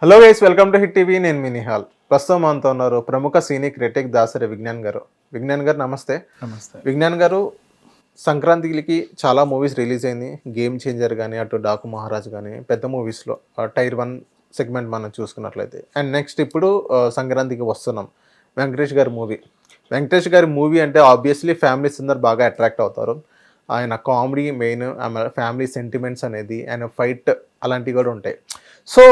Hello guys, welcome to hit TV. నేను మీ నిహాల్. ప్రస్తుతం మనతో ఉన్నారు ప్రముఖ సీనీ క్రిటిక్ దాసరి విజ్ఞాన్ గారు. విజ్ఞాన్ గారు నమస్తే. నమస్తే. విజ్ఞాన్ గారు, సంక్రాంతికి చాలా మూవీస్ రిలీజ్ అయింది. గేమ్ చేంజర్ కానీ, అటు డాకు మహారాజ్ కానీ, పెద్ద మూవీస్లో టైర్ 1 సెగ్మెంట్ మనం చూసుకున్నట్లయితే. అండ్ నెక్స్ట్ ఇప్పుడు సంక్రాంతికి వస్తున్నాం. వెంకటేష్ గారి మూవీ. వెంకటేష్ గారి మూవీ అంటే ఆబ్వియస్లీ ఫ్యామిలీస్ అందరు బాగా అట్రాక్ట్ అవుతారు. ఆయన కామెడీ మెయిన్, ఫ్యామిలీ సెంటిమెంట్స్ అనేది, ఆయన ఫైట్ అలాంటివి కూడా ఉంటాయి. సో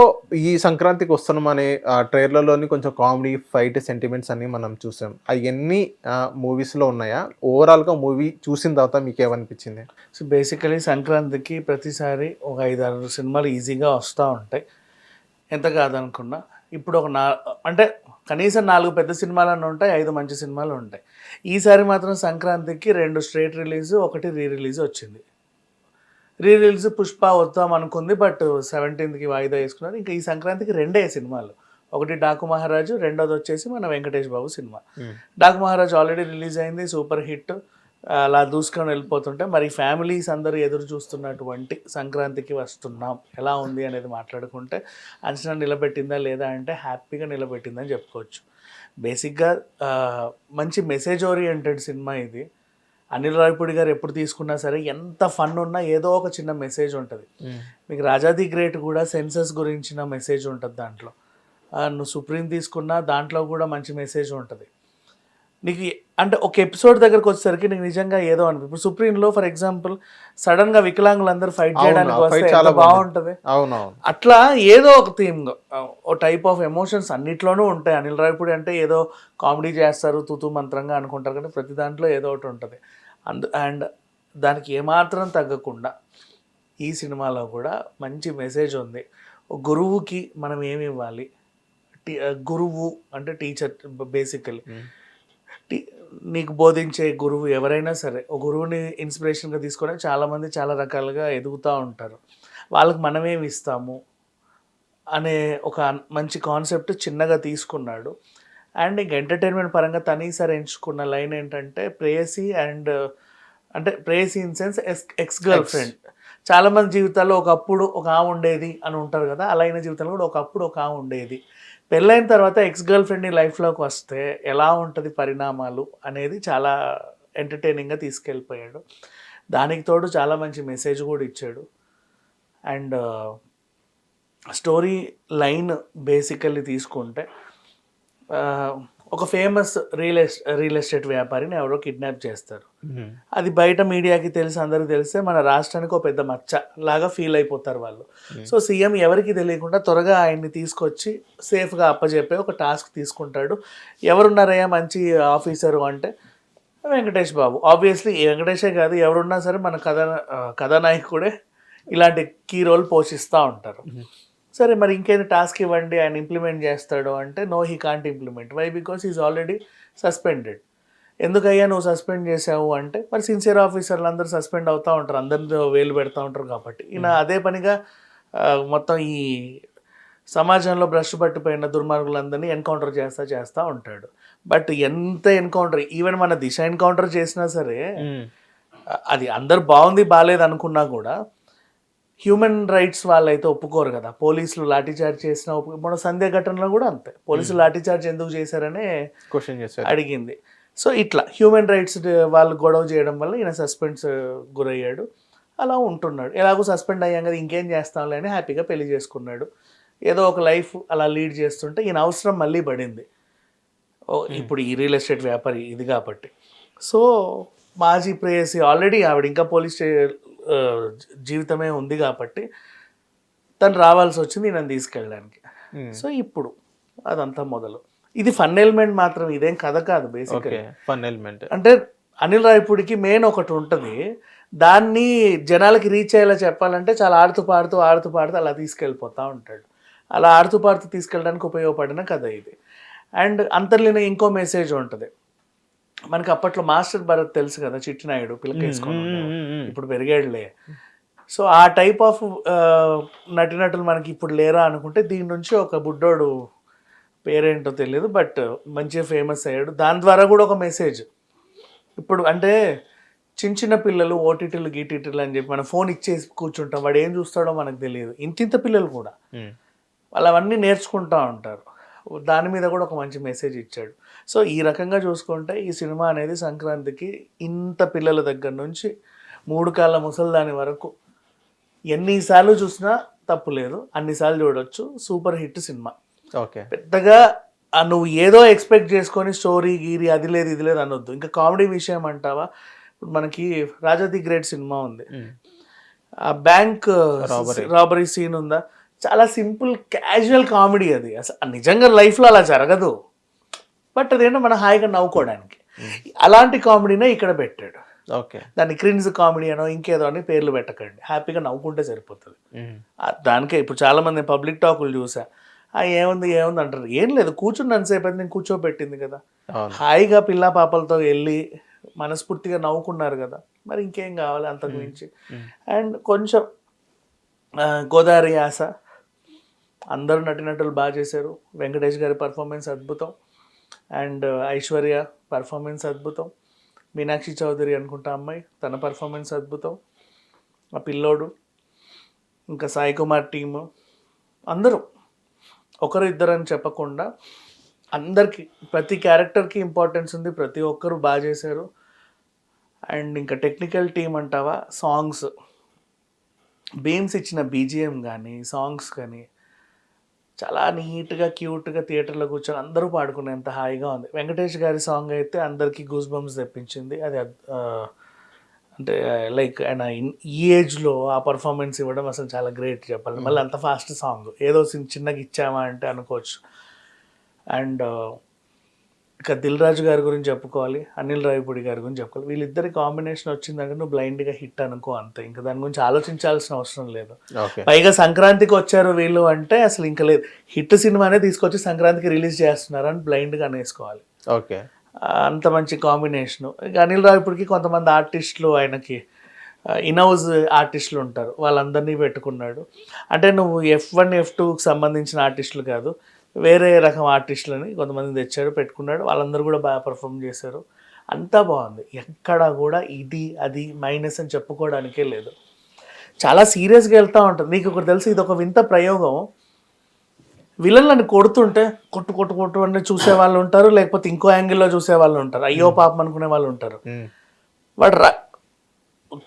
ఈ సంక్రాంతికి వస్తున్నామనే ట్రైలర్లోని కొంచెం కామెడీ ఫైట్ సెంటిమెంట్స్ అన్నీ మనం చూసాం. అవన్నీ మూవీస్లో ఉన్నాయా? ఓవరాల్గా మూవీ చూసిన తర్వాత మీకు ఏమనిపించింది? సో బేసికలీ సంక్రాంతికి ప్రతిసారి ఒక 5-6 సినిమాలు ఈజీగా వస్తూ ఉంటాయి. ఎంత కాదనుకున్నా ఇప్పుడు అంటే కనీసం 4 పెద్ద సినిమాలన్నీ ఉంటాయి, 5 మంచి సినిమాలు ఉంటాయి. ఈసారి మాత్రం సంక్రాంతికి 2 స్ట్రేట్ రిలీజు, 1 రీ రిలీజ్ వచ్చింది. రీ రిలీజ్ పుష్ప వద్దాం అనుకుంది, బట్ 17కి వాయిదా వేసుకున్నారు. ఇంకా ఈ సంక్రాంతికి 2 సినిమాలు. ఒకటి డాకు మహారాజు, రెండోది వచ్చేసి మన వెంకటేష్ బాబు సినిమా. డాకు మహారాజు ఆల్రెడీ రిలీజ్ అయింది, సూపర్ హిట్. అలా దూసుకొని వెళ్ళిపోతుంటే మరి ఫ్యామిలీస్ అందరూ ఎదురు చూస్తున్నటువంటి సంక్రాంతికి వస్తున్నాం ఎలా ఉంది అనేది మాట్లాడుకుంటే అంచనా నిలబెట్టిందా లేదా అంటే హ్యాపీగా నిలబెట్టిందని చెప్పుకోవచ్చు. బేసిక్గా మంచి మెసేజ్ ఓరియంటెడ్ సినిమా ఇది. అనిల్ రావిపూడి గారు ఎప్పుడు తీసుకున్నా సరే ఎంత ఫన్ ఉన్నా ఏదో ఒక చిన్న మెసేజ్ ఉంటుంది. మీకు రాజాది గ్రేట్ కూడా సెన్సస్ గురించిన మెసేజ్ ఉంటుంది దాంట్లో. నువ్వు సుప్రీం తీసుకున్నా దాంట్లో కూడా మంచి మెసేజ్ ఉంటుంది. నీకు అంటే ఒక ఎపిసోడ్ దగ్గరకు వచ్చేసరికి నీకు నిజంగా ఏదో అనిపి ఇప్పుడు సుప్రీంలో ఫర్ ఎగ్జాంపుల్ సడన్గా వికలాంగులందరూ ఫైట్ చేయడానికి వస్తే చాలా బాగుంటుంది. అట్లా ఏదో ఒక థీమ్, ఓ టైప్ ఆఫ్ ఎమోషన్స్ అన్నిట్లోనూ ఉంటాయి. అనిల్ రావిపూడి అంటే ఏదో కామెడీ చేస్తారు తూతూ మంత్రంగా అనుకుంటారు, కానీ ప్రతి దాంట్లో ఏదో ఒకటి ఉంటుంది. అండ్ దానికి ఏమాత్రం తగ్గకుండా ఈ సినిమాలో కూడా మంచి మెసేజ్ ఉంది. గురువుకి మనం ఏమి ఇవ్వాలి, గురువు అంటే టీచర్ బేసికలీ. నీకు బోధించే గురువు ఎవరైనా సరే, ఒక గురువుని ఇన్స్పిరేషన్గా తీసుకొని చాలామంది చాలా రకాలుగా ఎదుగుతూ ఉంటారు. వాళ్ళకి మనమేమి ఇస్తాము అనే ఒక మంచి కాన్సెప్ట్ చిన్నగా తీసుకున్నాడు. అండ్ ఇంక ఎంటర్టైన్మెంట్ పరంగా తనీసారి ఎంచుకున్న లైన్ ఏంటంటే ప్రేయసి అండ్ అంటే ప్రేయసి in sense ex girl friend. చాలామంది జీవితాల్లో ఒకప్పుడు ఒక ఆమె ఉండేది అని ఉంటారు కదా, అలా అయిన జీవితంలో కూడా ఒకప్పుడు ఒక ఆమె ఉండేది. పెళ్ళైన తర్వాత ఎక్స్ గర్ల్ ఫ్రెండ్ని లైఫ్లోకి వస్తే ఎలా ఉంటుంది పరిణామాలు అనేది చాలా ఎంటర్టైనింగ్గా తీసుకెళ్ళిపోయాడు. దానికి తోడు చాలా మంచి మెసేజ్ కూడా ఇచ్చాడు. అండ్ స్టోరీ లైన్ బేసికల్లీ తీసుకుంటే ఒక ఫేమస్ రియల్ ఎస్టేట్ వ్యాపారిని ఎవరో కిడ్నాప్ చేస్తారు. అది బయట మీడియాకి తెలిసి అందరికి తెలిస్తే మన రాష్ట్రానికి ఒక పెద్ద మచ్చ లాగా ఫీల్ అయిపోతారు వాళ్ళు. సో సీఎం ఎవరికి తెలియకుండా త్వరగా ఆయన్ని తీసుకొచ్చి సేఫ్గా అప్పచెప్పే ఒక టాస్క్ తీసుకుంటాడు. ఎవరున్నారయ్యా మంచి ఆఫీసరు అంటే వెంకటేష్ బాబు. ఆబ్వియస్లీ వెంకటేషే కాదు, ఎవరున్నా సరే మన కథానాయకుడే ఇలాంటి కీ రోల్ పోషిస్తూ ఉంటారు. సరే మరి ఇంకేదో టాస్క్ ఇవ్వండి, ఆయన ఇంప్లిమెంట్ చేస్తాడు అంటే no, he can't implement. Why? Because is already suspended. ఎందుకయ్యా నువ్వు సస్పెండ్ చేసావు అంటే మరి సిన్సియర్ ఆఫీసర్లు అందరూ సస్పెండ్ అవుతూ ఉంటారు, అందరితో వేలు పెడతా ఉంటారు కాబట్టి ఈయన అదే పనిగా మొత్తం ఈ సమాజంలో భ్రష్ పట్టిపోయిన దుర్మార్గులందరినీ ఎన్కౌంటర్ చేస్తూ ఉంటాడు. బట్ ఎంత ఎన్కౌంటర్, ఈవెన్ మన దిశ ఎన్కౌంటర్ చేసినా సరే అది అందరు బాగుంది బాగాలేదు అనుకున్నా కూడా హ్యూమన్ రైట్స్ వాళ్ళైతే ఒప్పుకోరు కదా. పోలీసులు లాఠీచార్జ్ చేసిన మన సంధ్య ఘటనలో కూడా అంతే, పోలీసులు లాఠీచార్జ్ ఎందుకు చేశారనే క్వశ్చన్ చేశారు అడిగింది. సో ఇట్లా హ్యూమన్ రైట్స్ వాళ్ళు గొడవ చేయడం వల్ల ఈయన సస్పెండ్స్ గురయ్యాడు. అలా ఉంటున్నాడు. ఎలాగో సస్పెండ్ అయ్యాం కదా ఇంకేం చేస్తాంలే అని హ్యాపీగా పెళ్లి చేసుకున్నాడు. ఏదో ఒక లైఫ్ అలా లీడ్ చేస్తుంటే ఈయన అవసరం మళ్ళీ పడింది. ఇప్పుడు ఈ రియల్ ఎస్టేట్ వ్యాపారి ఇది కాబట్టి. సో మాజీ ప్రేయసి ఆల్రెడీ ఆవిడ ఇంకా పోలీస్ జీవితమే ఉంది కాబట్టి తను రావాల్సి వచ్చింది ఈయనను తీసుకెళ్ళడానికి. సో ఇప్పుడు అదంతా మొదలు. ఇది ఫన్ ఎలిమెంట్ మాత్రం, ఇదేం కథ కాదు. బేసిక్గా ఫన్ ఎలిమెంట్ అంటే అనిల్ రావిపూడికి మెయిన్ ఒకటి ఉంటుంది, దాన్ని జనాలకి రీచ్ అయ్యేలా చెప్పాలంటే చాలా ఆడుతూ పాడుతూ అలా తీసుకెళ్ళిపోతూ ఉంటాడు. అలా ఆడుతూ పాడుతూ తీసుకెళ్ళడానికి ఉపయోగపడిన కథ ఇది. అండ్ అంతర్లీన ఇంకో మెసేజ్ ఉంటుంది. మనకి అప్పట్లో మాస్టర్ భరత్ తెలుసు కదా, చిట్టినాయుడు పిల్లకి వేసుకొని ఇప్పుడు పెరిగాడులే. సో ఆ టైప్ ఆఫ్ నటినటులు మనకి ఇప్పుడు లేరా అనుకుంటే దీని నుంచి ఒక బుడ్డోడు పేరేంటో తెలియదు బట్ మంచిగా ఫేమస్ అయ్యాడు. దాని ద్వారా కూడా ఒక మెసేజ్. ఇప్పుడు అంటే చిన్న పిల్లలు ఓటీటీలు గీటీటీలు అని చెప్పి మనం ఫోన్ ఇచ్చేసి కూర్చుంటాం, వాడు ఏం చూస్తాడో మనకు తెలియదు. ఇంతింత పిల్లలు కూడా వాళ్ళు అవన్నీ నేర్చుకుంటూ ఉంటారు. దాని మీద కూడా ఒక మంచి మెసేజ్ ఇచ్చాడు. సో ఈ రకంగా చూసుకుంటే ఈ సినిమా అనేది సంక్రాంతికి ఇంత పిల్లల దగ్గర నుంచి 3 కాళ్ళ ముసలిదాని వరకు ఎన్నిసార్లు చూసినా తప్పు లేదు, అన్నిసార్లు చూడొచ్చు. Super hit cinema. ఓకే. పెద్దగా నువ్వు ఏదో ఎక్స్పెక్ట్ చేసుకొని స్టోరీ గీరి అది లేదు ఇది లేదు అనొద్దు. ఇంకా కామెడీ విషయం అంటావా, ఇప్పుడు మనకి రాజా ది గ్రేట్ సినిమా ఉంది. ఆ బ్యాంక్ రాబరీ సీన్ ఉందా, చాలా సింపుల్ క్యాజువల్ కామెడీ అది. అసలు నిజంగా లైఫ్లో అలా జరగదు, బట్ అదేంటో మనం హాయిగా నవ్వుకోవడానికి. అలాంటి కామెడీనే ఇక్కడ పెట్టాడు. ఓకే. దాన్ని క్రిన్స్ కామెడీ అనో ఇంకేదో అని పేర్లు పెట్టకండి, హ్యాపీగా నవ్వుకుంటే సరిపోతుంది. దానికే ఇప్పుడు చాలామంది పబ్లిక్ టాకులు చూసా, ఏముంది ఏముంది అంటారు. ఏం లేదు, కూర్చున్నంతసేపు అయితే నేను కూర్చోబెట్టింది కదా, హాయిగా పిల్ల పాపలతో వెళ్ళి మనస్ఫూర్తిగా నవ్వుకున్నారు కదా, మరి ఇంకేం కావాలి అంతకు మించి. అండ్ కొంచెం గోదావరి యాస, అందరూ నటినటులు బాగా చేశారు. వెంకటేష్ గారి పర్ఫార్మెన్స్ అద్భుతం, అండ్ ఐశ్వర్య పర్ఫార్మెన్స్ అద్భుతం, మీనాక్షి చౌదరి అనుకుంటా అమ్మాయి, తన పర్ఫార్మెన్స్ అద్భుతం, ఆ పిల్లోడు, ఇంకా సాయి కుమార్ టీము, అందరూ ఒకరు ఇద్దరు అని చెప్పకుండా అందరికీ ప్రతి క్యారెక్టర్కి ఇంపార్టెన్స్ ఉంది, ప్రతి ఒక్కరు బాగా చేశారు. అండ్ ఇంకా టెక్నికల్ టీం అంటావా, సాంగ్స్, బీమ్స్ ఇచ్చిన బీజిఎం కానీ సాంగ్స్ కానీ చాలా నీట్గా క్యూట్గా థియేటర్లో కూర్చొని అందరూ పాడుకునేంత హాయిగా ఉంది. వెంకటేష్ గారి సాంగ్ అయితే అందరికీ గూస్ బంప్స్ తెప్పించింది. అది అంటే లైక్ ఆయన ఈ ఏజ్లో ఆ పర్ఫార్మెన్స్ ఇవ్వడం అసలు చాలా గ్రేట్ చెప్పాలి. మళ్ళీ అంత ఫాస్ట్ సాంగ్ ఏదో చిన్నగా ఇచ్చామా అంటే అనుకోవచ్చు. అండ్ ఇక దిల్ రాజు గారి గురించి చెప్పుకోవాలి, అనిల్ రావిపూడి గారి గురించి చెప్పుకోవాలి. వీళ్ళిద్దరి కాంబినేషన్ వచ్చిందంటే నువ్వు బ్లైండ్గా హిట్ అనుకో అంతే, ఇంకా దాని గురించి ఆలోచించాల్సిన అవసరం లేదు. పైగా సంక్రాంతికి వచ్చారు వీళ్ళు అంటే అసలు ఇంకా లేదు, హిట్ సినిమానే తీసుకొచ్చి సంక్రాంతికి రిలీజ్ చేస్తున్నారు అని బ్లైండ్గా అనేసుకోవాలి. ఓకే. అంత మంచి కాంబినేషను. ఇక అనిల్ రావిపూడికి కొంతమంది ఆర్టిస్టులు, ఆయనకి ఇన్హౌస్ ఆర్టిస్టులు ఉంటారు, వాళ్ళందరినీ పెట్టుకున్నాడు. అంటే నువ్వు F1 F2కి సంబంధించిన ఆర్టిస్టులు కాదు, వేరే రకం ఆర్టిస్టులని కొంతమంది తెచ్చాడు, పెట్టుకున్నాడు. వాళ్ళందరూ కూడా బాగా పర్ఫామ్ చేశారు. అంతా బాగుంది, ఎక్కడ కూడా ఇది అది మైనస్ అని చెప్పుకోవడానికే లేదు. చాలా సీరియస్గా వెళ్తూ ఉంటుంది. నీకు ఒకటి తెలుసు, ఇది ఒక వింత ప్రయోగం. విలన్లని కొడుతుంటే కొట్టు కొట్టు కొట్టు అని చూసే వాళ్ళు ఉంటారు, లేకపోతే ఇంకో యాంగిల్లో చూసే వాళ్ళు ఉంటారు, అయ్యో పాపం అనుకునే వాళ్ళు ఉంటారు. వాడు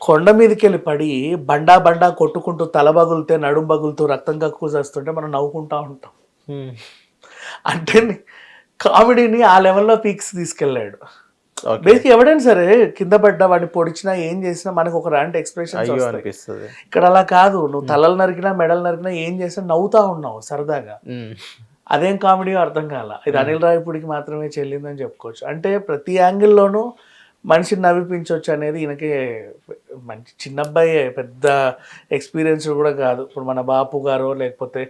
కొండ మీదకి వెళ్ళి పడి బండా బండా కొట్టుకుంటూ తల బగులితే నడుం బగులుతూ రక్తం కక్కుసేస్తుంటే మనం నవ్వుకుంటా ఉంటాం. అంటే కామెడీని ఆ లెవెల్లో పీక్స్ తీసుకెళ్ళాడు. బేసిక్ ఎవడైనా సరే కింద పడ్డా వాడిని పొడిచినా ఏం చేసినా మనకు ఒక రాంటి ఎక్స్ప్రెషన్స్ వస్తాయి. ఇక్కడ అలా కాదు, నువ్వు తలలు నరికినా మెడలు నరికినా ఏం చేసినా నవ్వుతా ఉన్నావు సరదాగా. అదేం కామెడీ అర్థం కాల. ఇది అనిల్ రావిపూడికి మాత్రమే చెల్లిందని చెప్పుకోవచ్చు. అంటే ప్రతి యాంగిల్లోనూ మనిషిని నవ్విపించవచ్చు అనేది ఈయనకి మంచి చిన్న అబ్బాయి, పెద్ద ఎక్స్పీరియన్స్ కూడా కాదు. ఇప్పుడు మన బాపు గారు లేకపోతే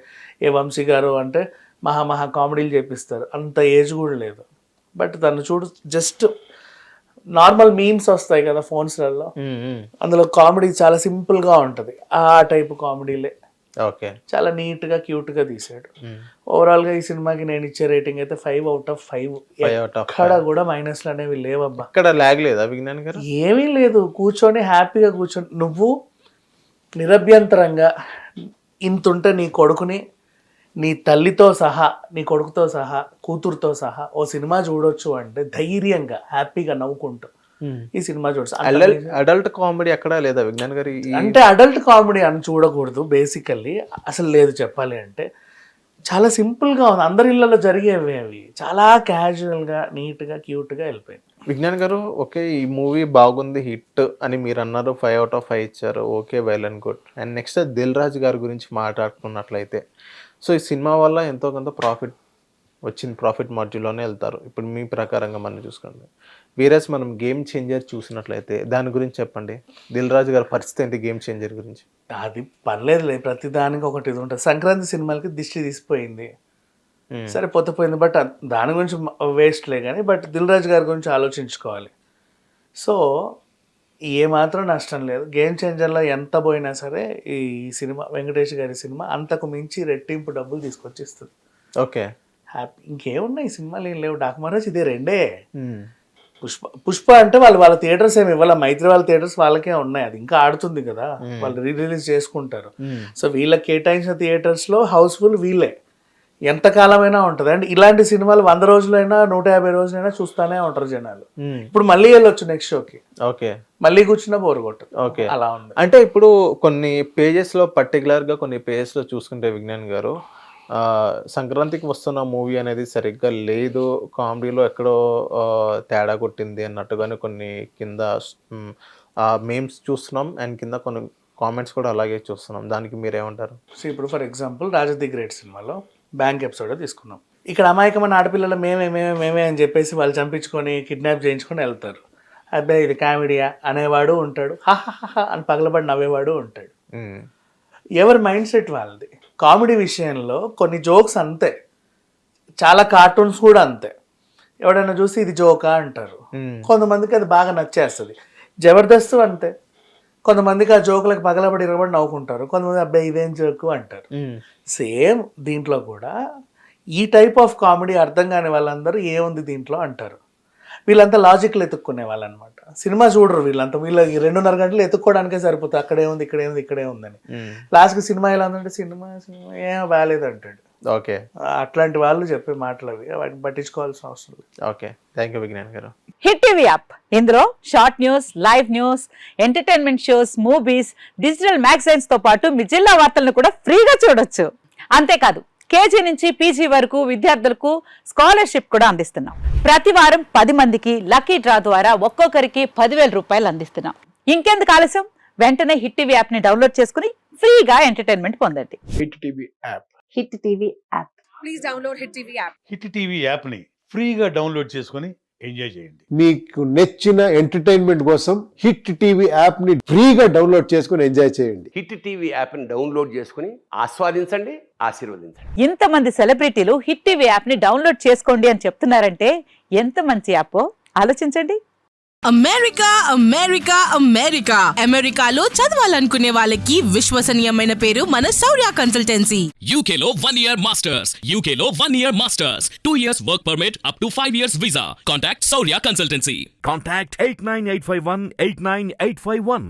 ఏ వంశీ గారు అంటే మహా కామెడీలు చేపిస్తారు, అంత ఏజ్ కూడా లేదు. బట్ తను చూడు, జస్ట్ నార్మల్ మీమ్స్ వస్తాయి కదా ఫోన్స్లలో, అందులో కామెడీ చాలా సింపుల్గా ఉంటుంది, ఆ టైప్ కామెడీలే. ఓకే. చాలా నీట్గా క్యూట్గా తీసాడు. ఓవరాల్గా ఈ సినిమాకి నేను ఇచ్చే రేటింగ్ అయితే 5/5. ఎక్కడ కూడా మైనస్లు అనేవి లేవబ్బా. ఇక్కడ లాగ్ లేదా విజ్ఞాన్ గారు? ఏమీ లేదు, కూర్చొని హ్యాపీగా కూర్చొని నువ్వు నిరభ్యంతరంగా ఇంతుంటే నీ కొడుకుని, నీ తల్లితో సహా, నీ కొడుకుతో సహా, కూతురుతో సహా ఓ సినిమా చూడొచ్చు అంటే ధైర్యంగా హ్యాపీగా నవ్వుకుంటూ ఈ సినిమా చూడొచ్చు. అడల్ట్ కామెడీ ఎక్కడా లేదా విజ్ఞాన్ గారు? అంటే అడల్ట్ కామెడీ అని చూడకూడదు బేసికల్లీ, అసలు లేదు చెప్పాలి అంటే. చాలా సింపుల్గా ఉంది, అందరి ఇళ్ళలో జరిగేవి అవి, చాలా క్యాజువల్గా నీట్గా క్యూట్గా వెళ్ళిపోయింది. విజ్ఞాన్ గారు, ఓకే ఈ మూవీ బాగుంది, హిట్ అని మీరు అన్నారు, 5/5 ఇచ్చారు, okay well and good. And next Dil Raju గారి గురించి మాట్లాడుకున్నట్లయితే, సో ఈ సినిమా వల్ల ఎంతో కొంత ప్రాఫిట్ వచ్చింది, ప్రాఫిట్ మార్జిన్లోనే వెళ్తారు ఇప్పుడు మీ ప్రకారంగా మనం చూసుకోండి. వీరస్ మనం గేమ్ చేంజర్ చూసినట్లయితే దాని గురించి చెప్పండి. దిల్ రాజు గారి పరిస్థితి ఏంటి గేమ్ చేంజర్ గురించి? అది పర్లేదులే, ప్రతి దానికి ఒకటి ఇది ఉంటుంది. సంక్రాంతి సినిమాలకి దిష్టి తీసిపోయింది, సరే పోతే, బట్ దాని గురించి వేస్ట్లే కానీ, బట్ దిల్ రాజు గారి గురించి ఆలోచించుకోవాలి. సో ఏమాత్రం నష్టం లేదు. గేమ్ చేంజర్లో ఎంత పోయినా సరే ఈ సినిమా, వెంకటేష్ గారి సినిమా అంతకు మించి రెట్టింపు డబ్బులు తీసుకొచ్చి ఇస్తుంది. ఓకే. హ్యాపీ. ఇంకేమున్నాయి ఈ సినిమాలు, ఏం లేవు. డాక్ మహారాజ్ ఇదే రెండే. పుష్ప అంటే వాళ్ళ థియేటర్స్ ఏమి ఇవ్వాలి, మైత్రి వాళ్ళ థియేటర్స్ వాళ్ళకే ఉన్నాయి, అది ఇంకా ఆడుతుంది కదా, వాళ్ళు రిలీజ్ చేసుకుంటారు. సో వీళ్ళకి కేటాయించిన థియేటర్స్లో హౌస్ఫుల్ వీళ్ళే ఎంతకాలమైనా ఉంటుంది. అండ్ ఇలాంటి సినిమాలు 100 రోజులైనా 150 రోజులైనా చూస్తానే ఉంటారు జనాలు. ఇప్పుడు మళ్ళీ వెళ్ళొచ్చు నెక్స్ట్ షోకి, ఓకే, మళ్ళీ కూర్చున్నా బోర్ కొట్టదు. ఓకే, అలా ఉంది. అంటే ఇప్పుడు కొన్ని పేజెస్లో పర్టికులర్గా కొన్ని పేజెస్లో చూసుకుంటే విజ్ఞాన్ గారు సంక్రాంతికి వస్తున్న మూవీ అనేది సరిగ్గా లేదు, కామెడీలో ఎక్కడో తేడా కొట్టింది అన్నట్టుగానే కొన్ని కింద మేమ్స్ చూస్తున్నాం అండ్ కింద కొన్ని కామెంట్స్ కూడా అలాగే చూస్తున్నాం. దానికి మీరేమంటారు? సో ఇప్పుడు for example Raja the great సినిమాలో బ్యాంక్ ఎపిసోడ్ తీసుకున్నాం. ఇక్కడ అమాయకమైన ఆడపిల్లలు మేమే అని చెప్పేసి వాళ్ళు చంపించుకొని కిడ్నాప్ చేయించుకొని వెళ్తారు. అబ్బాయి ఇది కామెడీయా అనేవాడు ఉంటాడు, హాహాహా అని పగలబడి నవ్వేవాడు ఉంటాడు. ఎవరి మైండ్ సెట్ వాళ్ళది. కామెడీ విషయంలో కొన్ని జోక్స్ అంతే, చాలా కార్టూన్స్ కూడా అంతే. ఎవడైనా చూసి ఇది జోకా అంటారు, కొంతమందికి అది బాగా నచ్చేస్తుంది. జబర్దస్త్ అంతే, కొంతమందికి ఆ జోకులకు పగలబడి ఇరగబడి నవ్వుకుంటారు, కొంతమంది అబ్బాయి ఇదేం జోకు అంటారు. సేమ్ దీంట్లో కూడా ఈ టైప్ ఆఫ్ కామెడీ అర్థం కాని వాళ్ళందరూ ఏముంది దీంట్లో అంటారు. వీళ్ళంతా లాజిక్లు ఎత్తుక్కునే వాళ్ళు అనమాట. సినిమా చూడరు వీళ్ళంతా, వీళ్ళకి 2.5 గంటలు ఎత్తుక్కోవడానికే సరిపోతుంది. అక్కడే ఉంది, ఇక్కడే ఉందని. లాస్ట్కి సినిమా ఎలా ఉందంటే సినిమా ఏం బాగాలేదు అంటాడు. ఓకే, అట్లాంటి వాళ్ళు చెప్పే మాటలు అవి, వాటిని పట్టించుకోవాల్సిన అవసరం లేదు. ఓకే, థ్యాంక్ యూ విజ్ఞాన్ గారు. హిట్ టీవీ యాప్, ఇందులో short news, live news, entertainment shows, movies, digital magazines తో పాటు మీ జిల్లా వార్తలను కూడా ఫ్రీగా చూడొచ్చు. అంతేకాదు కేజీ నుంచి పీజీ వరకు విద్యార్థులకు స్కాలర్షిప్ కూడా అందిస్తున్నాం. ప్రతి వారం 10 మందికి లక్కీ డ్రా ద్వారా ఒక్కొక్కరికి 10,000 రూపాయలు అందిస్తున్నాం. ఇంకెందుకు ఆలస్యం, వెంటనే హిట్ టీవీ యాప్ ని డౌన్లోడ్ చేసుకుని ఫ్రీగా ఎంటర్టైన్మెంట్ పొందండి. Hit TV app. Hit TV app. Please download Hit TV app. Hit TV యాప్ని ఫ్రీగా డౌన్లోడ్ చేసుకొని ఎంజాయ్ చేయండి. మీకు నచ్చిన ఎంటర్టైన్మెంట్ కోసం హిట్ టీవీ యాప్ ని ఫ్రీగా డౌన్లోడ్ చేసుకుని ఎంజాయ్ చేయండి. హిట్ టీవీ యాప్ని డౌన్లోడ్ చేసుకుని ఆస్వాదించండి, ఆశీర్వదించండి. ఇంతమంది సెలబ్రిటీలు హిట్ టీవీ యాప్ ని డౌన్లోడ్ చేసుకోండి అని చెప్తున్నారంటే ఎంత మంచి యాప్ ఆలోచించండి. అమెరికా అమెరికా అమెరికా అమెరికాలో చదవాలనుకునే వాళ్ళకి విశ్వసనీయమైన పేరు మన శౌర్య కన్సల్టెన్సీ. UK లో 1 year masters. UK లో 1 year masters. 2 years work permit up to 5 years visa. Contact Saurya Consultancy. Contact 89851 89851.